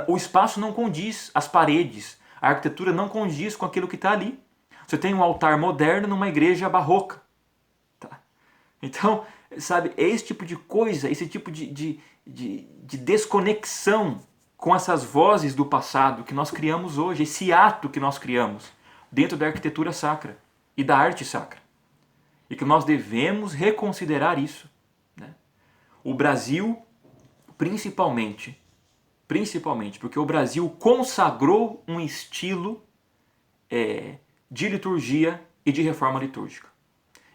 O espaço não condiz, as paredes, a arquitetura não condiz com aquilo que está ali. Você tem um altar moderno numa igreja barroca. Tá? Então, sabe, é esse tipo de coisa, esse tipo de desconexão com essas vozes do passado que nós criamos hoje, esse ato que nós criamos dentro da arquitetura sacra e da arte sacra. E que nós devemos reconsiderar isso. Né? O Brasil, principalmente, porque o Brasil consagrou um estilo de liturgia e de reforma litúrgica.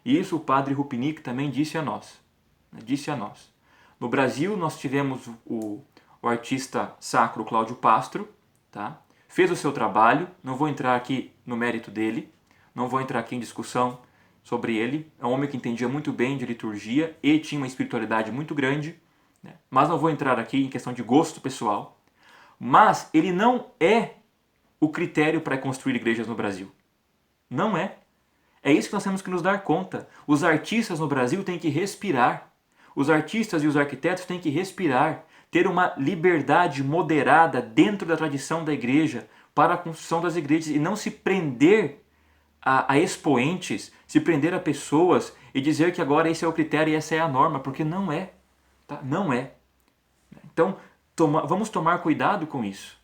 E isso o padre Rupinic também disse a nós. No Brasil nós tivemos o artista sacro Cláudio Pastro, tá? Fez o seu trabalho, não vou entrar aqui no mérito dele, não vou entrar aqui em discussão sobre ele, é um homem que entendia muito bem de liturgia e tinha uma espiritualidade muito grande, né? Mas não vou entrar aqui em questão de gosto pessoal, mas ele não é o critério para construir igrejas no Brasil. Não é. É isso que nós temos que nos dar conta. Os artistas no Brasil têm que respirar. Os artistas e os arquitetos têm que respirar, ter uma liberdade moderada dentro da tradição da igreja para a construção das igrejas e não se prender a expoentes, se prender a pessoas e dizer que agora esse é o critério e essa é a norma, porque não é. Tá? Não é. Então, vamos tomar cuidado com isso,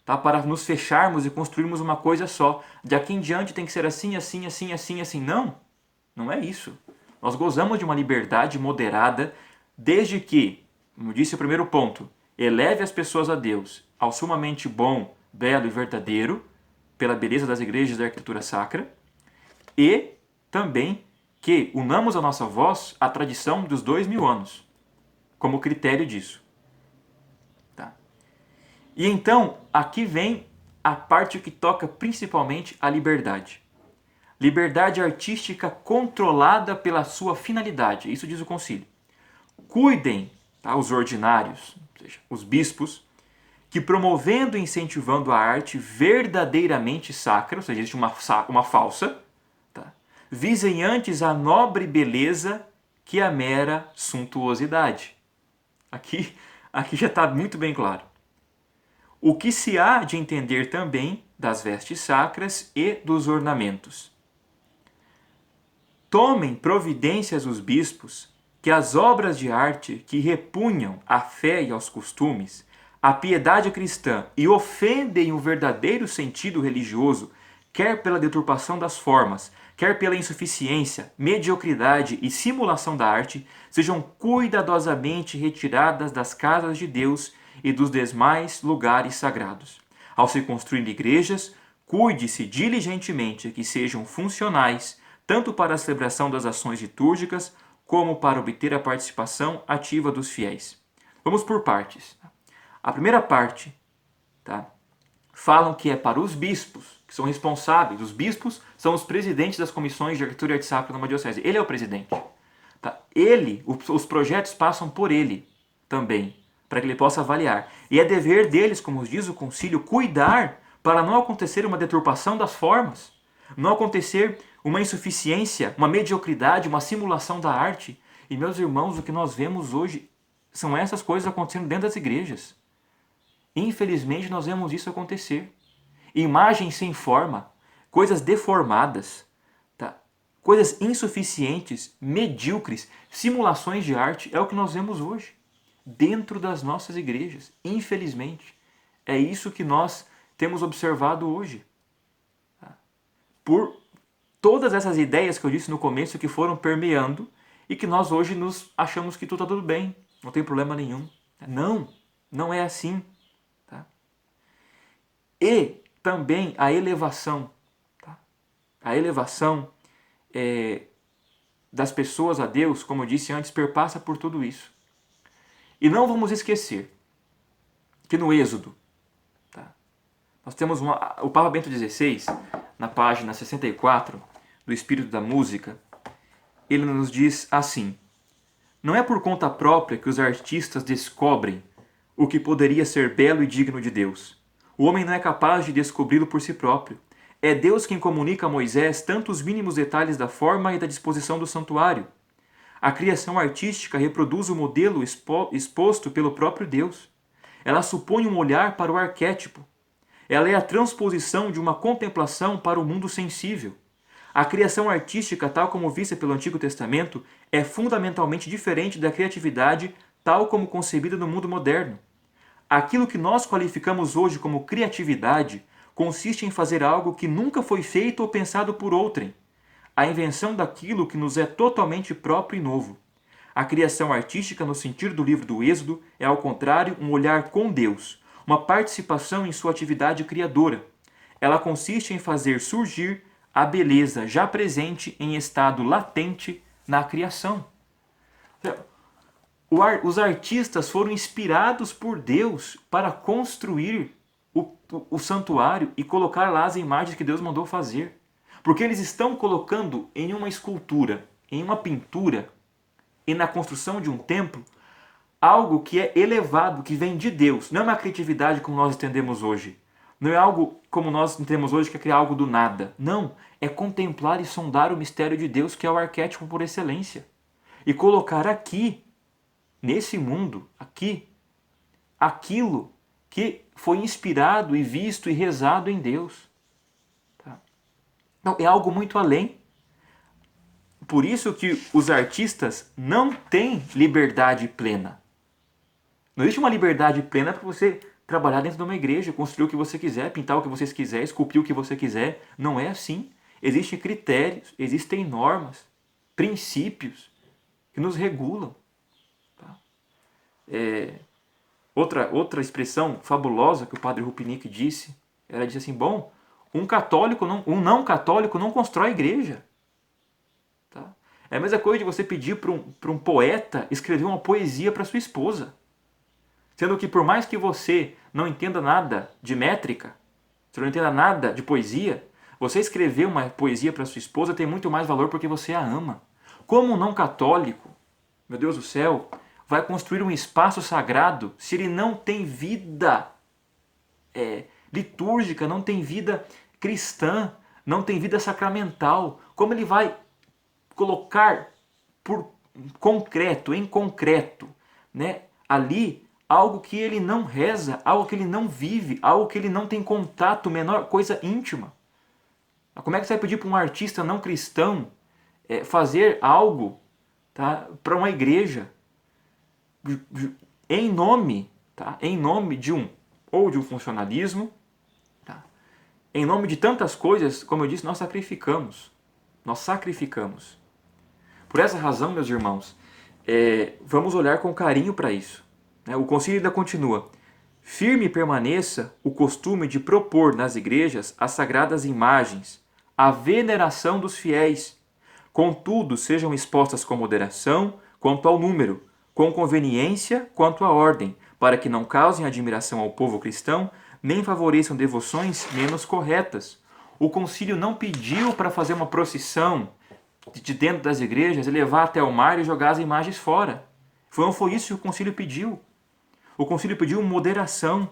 tá? Para nos fecharmos e construirmos uma coisa só. De aqui em diante tem que ser assim, assim, assim, assim, assim. Não, não é isso. Nós gozamos de uma liberdade moderada, desde que, como disse o primeiro ponto, eleve as pessoas a Deus ao sumamente bom, belo e verdadeiro, pela beleza das igrejas da arquitetura sacra, e também que unamos a nossa voz à tradição dos 2000 anos, como critério disso. Tá? E então, aqui vem a parte que toca principalmente a liberdade. Liberdade artística controlada pela sua finalidade, isso diz o concílio. Cuidem, tá, os ordinários, ou seja, os bispos, que promovendo e incentivando a arte verdadeiramente sacra, ou seja, existe uma falsa, tá, visem antes a nobre beleza que a mera suntuosidade. Aqui já está muito bem claro. O que se há de entender também das vestes sacras e dos ornamentos. Tomem providências os bispos que as obras de arte que repunham à fé e aos costumes, à piedade cristã e ofendem o verdadeiro sentido religioso, quer pela deturpação das formas, quer pela insuficiência, mediocridade e simulação da arte, sejam cuidadosamente retiradas das casas de Deus e dos demais lugares sagrados. Ao se construir igrejas, cuide-se diligentemente que sejam funcionais, tanto para a celebração das ações litúrgicas, como para obter a participação ativa dos fiéis. Vamos por partes. A primeira parte, tá? Falam que é para os bispos, que são responsáveis. Os bispos são os presidentes das comissões de arquitetura e arte sacra numa diocese. Ele é o presidente. Tá? Os projetos passam por ele também, para que ele possa avaliar. E é dever deles, como diz o concílio, cuidar para não acontecer uma deturpação das formas, não acontecer uma insuficiência, uma mediocridade, uma simulação da arte. E, meus irmãos, o que nós vemos hoje são essas coisas acontecendo dentro das igrejas. Infelizmente, nós vemos isso acontecer. Imagens sem forma, coisas deformadas, tá? Coisas insuficientes, medíocres, simulações de arte, é o que nós vemos hoje, dentro das nossas igrejas. Infelizmente, é isso que nós temos observado hoje. Tá? Por todas essas ideias que eu disse no começo que foram permeando e que nós hoje nos achamos que tudo está tudo bem, não tem problema nenhum. Não, não é assim. Tá? E também a elevação. Tá? A elevação das pessoas a Deus, como eu disse antes, perpassa por tudo isso. E não vamos esquecer que no Êxodo, tá? Nós temos o Papa Bento XVI, na página 64, do Espírito da Música, ele nos diz assim: não é por conta própria que os artistas descobrem o que poderia ser belo e digno de Deus. O homem não é capaz de descobri-lo por si próprio. É Deus quem comunica a Moisés tanto os mínimos detalhes da forma e da disposição do santuário. A criação artística reproduz o modelo exposto pelo próprio Deus. Ela supõe um olhar para o arquétipo. Ela é a transposição de uma contemplação para o mundo sensível. A criação artística, tal como vista pelo Antigo Testamento, é fundamentalmente diferente da criatividade tal como concebida no mundo moderno. Aquilo que nós qualificamos hoje como criatividade consiste em fazer algo que nunca foi feito ou pensado por outrem. A invenção daquilo que nos é totalmente próprio e novo. A criação artística, no sentido do livro do Êxodo, é, ao contrário, um olhar com Deus, uma participação em sua atividade criadora. Ela consiste em fazer surgir a beleza já presente em estado latente na criação. Os artistas foram inspirados por Deus para construir o santuário e colocar lá as imagens que Deus mandou fazer. Porque eles estão colocando em uma escultura, em uma pintura e na construção de um templo algo que é elevado, que vem de Deus. Não é uma criatividade como nós entendemos hoje. Não é algo como nós entendemos hoje, que é criar algo do nada. Não, é contemplar e sondar o mistério de Deus, que é o arquétipo por excelência. E colocar aqui, nesse mundo, aqui, aquilo que foi inspirado e visto e rezado em Deus. Tá? Então, é algo muito além. Por isso que os artistas não têm liberdade plena. Não existe uma liberdade plena para você trabalhar dentro de uma igreja, construir o que você quiser, pintar o que você quiser, esculpir o que você quiser. Não é assim. Existem critérios, existem normas, princípios que nos regulam. Tá? Outra expressão fabulosa que o padre Rupinick disse, ela disse assim, bom, um não católico não constrói igreja. Tá? É a mesma coisa de você pedir para um poeta escrever uma poesia para sua esposa. Sendo que por mais que você não entenda nada de métrica, você não entenda nada de poesia, você escrever uma poesia para sua esposa tem muito mais valor porque você a ama. Como um não católico, meu Deus do céu, vai construir um espaço sagrado se ele não tem vida litúrgica, não tem vida cristã, não tem vida sacramental? Como ele vai colocar em concreto, né, ali algo que ele não reza, algo que ele não vive, algo que ele não tem contato, menor coisa íntima? Como é que você vai pedir para um artista não cristão fazer algo, tá, para uma igreja em nome, tá, em nome de um funcionalismo, tá, em nome de tantas coisas? Como eu disse, nós sacrificamos. Por essa razão, meus irmãos, vamos olhar com carinho para isso. O concílio ainda continua. Firme permaneça o costume de propor nas igrejas as sagradas imagens, a veneração dos fiéis. Contudo, sejam expostas com moderação quanto ao número, com conveniência quanto à ordem, para que não causem admiração ao povo cristão, nem favoreçam devoções menos corretas. O concílio não pediu para fazer uma procissão de dentro das igrejas e levar até o mar e jogar as imagens fora. Não foi isso que o concílio pediu. O concílio pediu moderação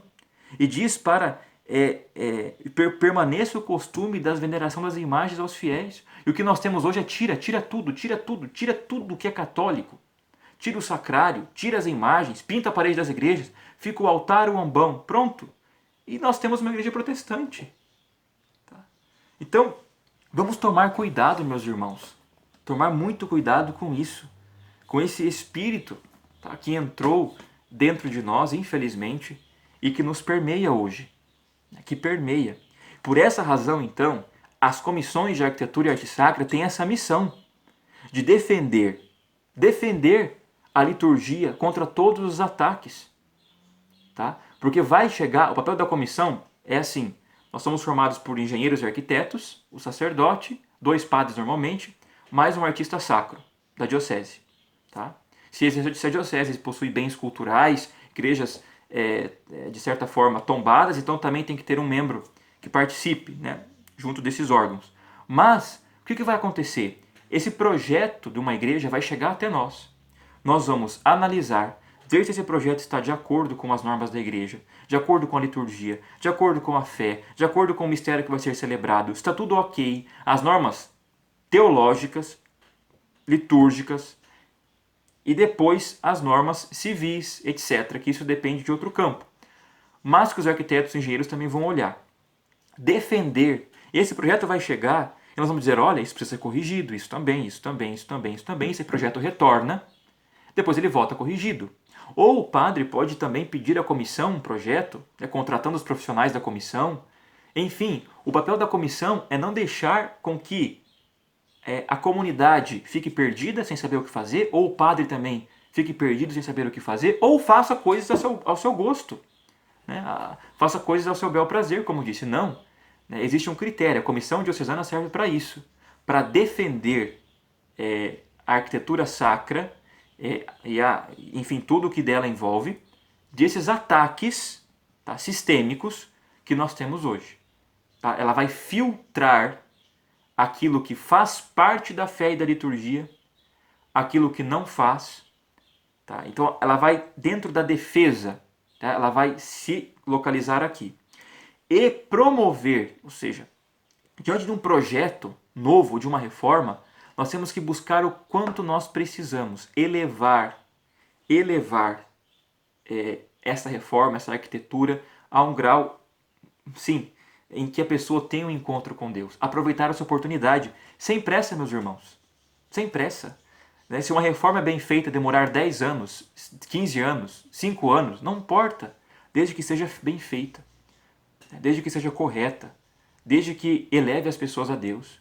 e diz para permaneça o costume da veneração das imagens aos fiéis. E o que nós temos hoje é tira tudo que é católico. Tira o sacrário, tira as imagens, pinta a parede das igrejas, fica o altar, o ambão, pronto. E nós temos uma igreja protestante. Tá? Então, vamos tomar cuidado, meus irmãos. Tomar muito cuidado com isso. Com esse espírito, tá, que entrou dentro de nós, infelizmente, e que nos permeia hoje. Que permeia. Por essa razão, então, as comissões de arquitetura e arte sacra têm essa missão de defender a liturgia contra todos os ataques. Tá? Porque vai chegar, o papel da comissão é assim, nós somos formados por engenheiros e arquitetos, o sacerdote, 2 padres normalmente, mais um artista sacro da diocese. Tá? Se a diocese possui bens culturais, igrejas de certa forma tombadas, então também tem que ter um membro que participe, né, junto desses órgãos. Mas o que vai acontecer? Esse projeto de uma igreja vai chegar até nós. Nós vamos analisar, ver se esse projeto está de acordo com as normas da igreja, de acordo com a liturgia, de acordo com a fé, de acordo com o mistério que vai ser celebrado. Está tudo ok. As normas teológicas, litúrgicas e depois as normas civis, etc., que isso depende de outro campo. Mas que os arquitetos e engenheiros também vão olhar. Defender. Esse projeto vai chegar e nós vamos dizer, olha, isso precisa ser corrigido, isso também. Esse projeto retorna, depois ele volta corrigido. Ou o padre pode também pedir à comissão um projeto, contratando os profissionais da comissão. Enfim, o papel da comissão é não deixar com que a comunidade fique perdida sem saber o que fazer, ou o padre também fique perdido sem saber o que fazer, ou faça coisas ao seu gosto. Né? Faça coisas ao seu bel prazer, como disse. Não. Né? Existe um critério. A comissão diocesana serve para isso. Para defender a arquitetura sacra enfim, tudo o que dela envolve, desses ataques, tá, sistêmicos que nós temos hoje. Tá? Ela vai filtrar aquilo que faz parte da fé e da liturgia, aquilo que não faz. Tá? Então ela vai dentro da defesa, tá? Ela vai se localizar aqui. E promover, ou seja, diante de um projeto novo, de uma reforma, nós temos que buscar o quanto nós precisamos elevar essa reforma, essa arquitetura a um grau, sim, em que a pessoa tem um encontro com Deus. Aproveitar essa oportunidade, sem pressa, meus irmãos, sem pressa. Né? Se uma reforma é bem feita, demorar 10 anos, 15 anos, 5 anos, não importa, desde que seja bem feita, desde que seja correta, desde que eleve as pessoas a Deus.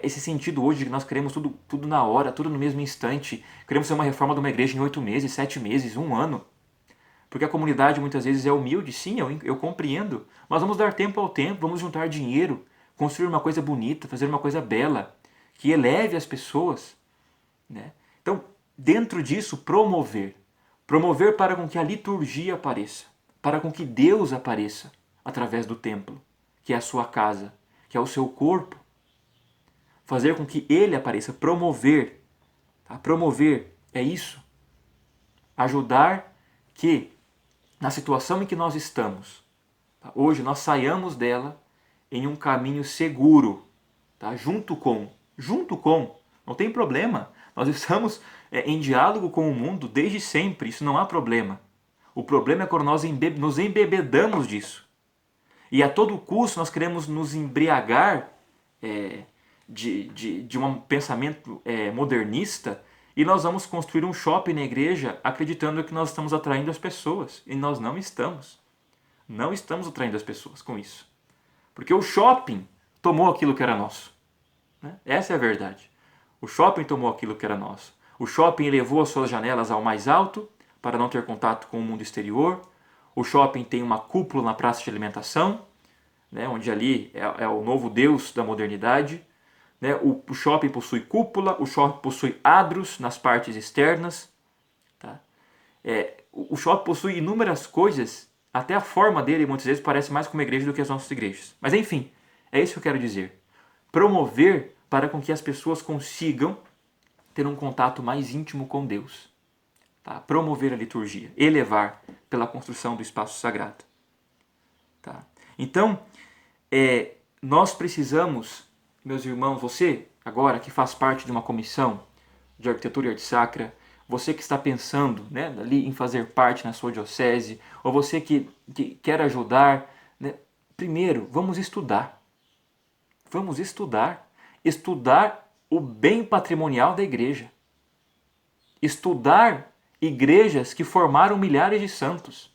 Esse sentido hoje de que nós queremos tudo na hora, tudo no mesmo instante, queremos ser uma reforma de uma igreja em 8 meses, 7 meses, 1 ano, porque a comunidade muitas vezes é humilde, sim, eu compreendo, mas vamos dar tempo ao tempo, vamos juntar dinheiro, construir uma coisa bonita, fazer uma coisa bela, que eleve as pessoas. Né? Então, dentro disso, promover para com que a liturgia apareça, para com que Deus apareça através do templo, que é a sua casa, que é o seu corpo. Fazer com que Ele apareça, promover. Tá? Promover é isso. Ajudar que, na situação em que nós estamos, tá? Hoje nós saiamos dela em um caminho seguro, tá? Junto com, não tem problema. Nós estamos em diálogo com o mundo desde sempre, isso não há problema. O problema é quando nós nos embebedamos disso. E a todo custo nós queremos nos embriagar de um pensamento modernista e nós vamos construir um shopping na igreja acreditando que nós estamos atraindo as pessoas. E nós não estamos. Não estamos atraindo as pessoas com isso. Porque o shopping tomou aquilo que era nosso. Né? Essa é a verdade. O shopping tomou aquilo que era nosso. O shopping elevou as suas janelas ao mais alto para não ter contato com o mundo exterior. O shopping tem uma cúpula na praça de alimentação, né, onde ali é o novo Deus da modernidade. Né? O shopping possui cúpula, o shopping possui adros nas partes externas. Tá? O shopping possui inúmeras coisas, até a forma dele muitas vezes parece mais com uma igreja do que as nossas igrejas. Mas enfim, é isso que eu quero dizer. Promover para com que as pessoas consigam ter um contato mais íntimo com Deus. Tá? Promover a liturgia, elevar pela construção do espaço sagrado. Tá? Então, nós precisamos, meus irmãos, você agora que faz parte de uma comissão de arquitetura e arte sacra, você que está pensando, né, ali em fazer parte na sua diocese, ou você que quer ajudar, né, primeiro, vamos estudar. Vamos estudar. Estudar o bem patrimonial da igreja. Estudar igrejas que formaram milhares de santos,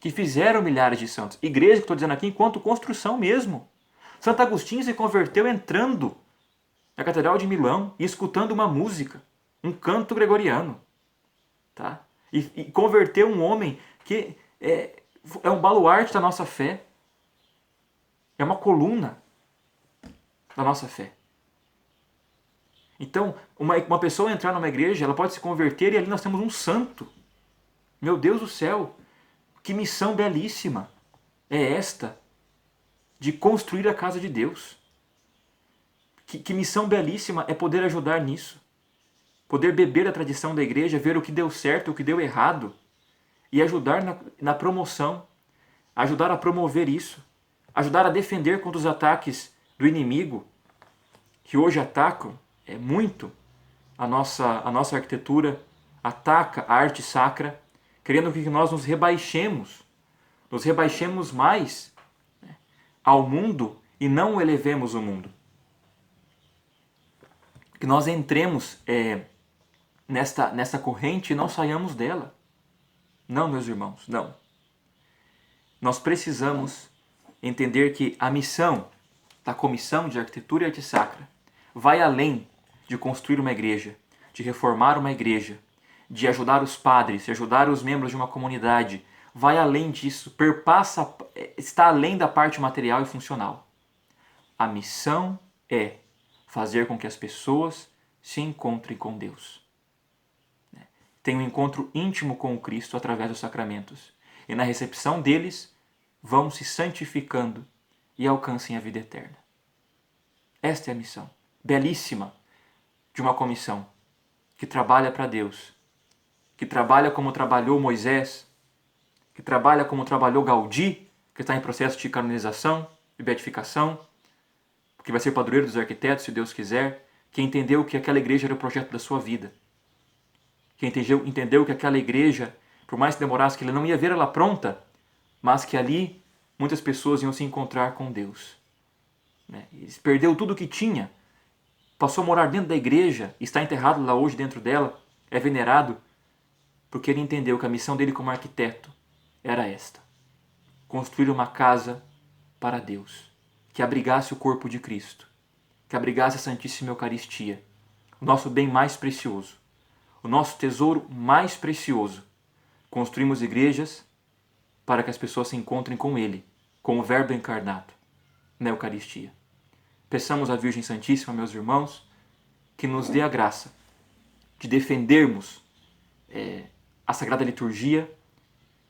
que fizeram milhares de santos. Igreja que estou dizendo aqui enquanto construção mesmo. Santo Agostinho se converteu entrando na Catedral de Milão e escutando uma música, um canto gregoriano. Tá? E converteu um homem que é um baluarte da nossa fé. É uma coluna da nossa fé. Então, uma pessoa entrar numa igreja, ela pode se converter e ali nós temos um santo. Meu Deus do céu, que missão belíssima é esta de construir a casa de Deus. Que missão belíssima é poder ajudar nisso. Poder beber a tradição da igreja, ver o que deu certo, o que deu errado e ajudar na promoção, ajudar a promover isso, ajudar a defender contra os ataques do inimigo que hoje atacam muito a nossa arquitetura, ataca a arte sacra, querendo que nós nos rebaixemos mais, né, ao mundo e não elevemos o mundo. Que nós entremos nesta corrente e não saiamos dela. Não, meus irmãos, não. Nós precisamos entender que a missão da Comissão de Arquitetura e Arte Sacra vai além de construir uma igreja, de reformar uma igreja, de ajudar os padres, de ajudar os membros de uma comunidade. Vai além disso, está além da parte material e funcional. A missão é fazer com que as pessoas se encontrem com Deus. Tenham um encontro íntimo com o Cristo através dos sacramentos. E na recepção deles, vão se santificando e alcancem a vida eterna. Esta é a missão belíssima de uma comissão que trabalha para Deus, que trabalha como trabalhou Moisés, que trabalha como trabalhou Gaudí, que está em processo de canonização e beatificação, que vai ser padroeiro dos arquitetos, se Deus quiser, que entendeu que aquela igreja era o projeto da sua vida, que entendeu que aquela igreja Por mais que demorasse, que ele não ia ver ela pronta, mas que ali muitas pessoas iam se encontrar com Deus. Ele perdeu tudo o que tinha, passou a morar dentro da igreja, está enterrado lá hoje dentro dela, é venerado, porque ele entendeu que a missão dele como arquiteto era esta: construir uma casa para Deus, que abrigasse o corpo de Cristo, que abrigasse a Santíssima Eucaristia, o nosso bem mais precioso, o nosso tesouro mais precioso. Construímos igrejas para que as pessoas se encontrem com Ele, com o Verbo encarnado, na Eucaristia. Peçamos à Virgem Santíssima, meus irmãos, que nos dê a graça de defendermos a Sagrada Liturgia,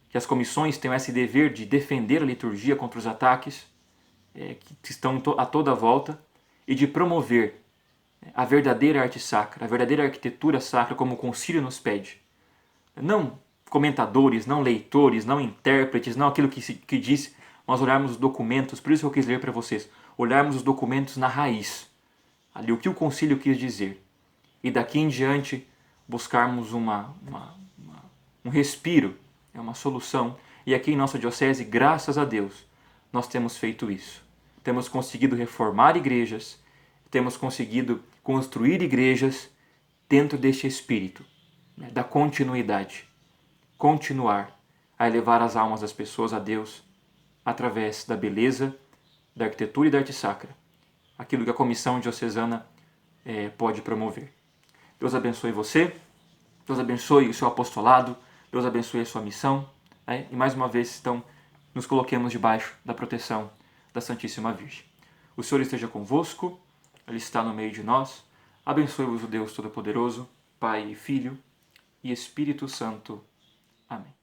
que as comissões tenham esse dever de defender a liturgia contra os ataques que estão a toda volta e de promover a verdadeira arte sacra, a verdadeira arquitetura sacra como o Concílio nos pede. Não comentadores, não leitores, não intérpretes, não aquilo que diz, mas olharmos os documentos, por isso que eu quis ler para vocês, olharmos os documentos na raiz, ali o que o Concílio quis dizer, e daqui em diante buscarmos um respiro, uma solução, e aqui em nossa diocese, graças a Deus, nós temos feito isso. Temos conseguido reformar igrejas, temos conseguido construir igrejas dentro deste espírito, da continuidade. Continuar a elevar as almas das pessoas a Deus através da beleza, da arquitetura e da arte sacra. Aquilo que a Comissão Diocesana pode promover. Deus abençoe você, Deus abençoe o seu apostolado, Deus abençoe a sua missão. E mais uma vez, então, nos coloquemos debaixo da proteção da Santíssima Virgem. O Senhor esteja convosco, Ele está no meio de nós. Abençoe-vos o Deus Todo-Poderoso, Pai e Filho e Espírito Santo. Amém.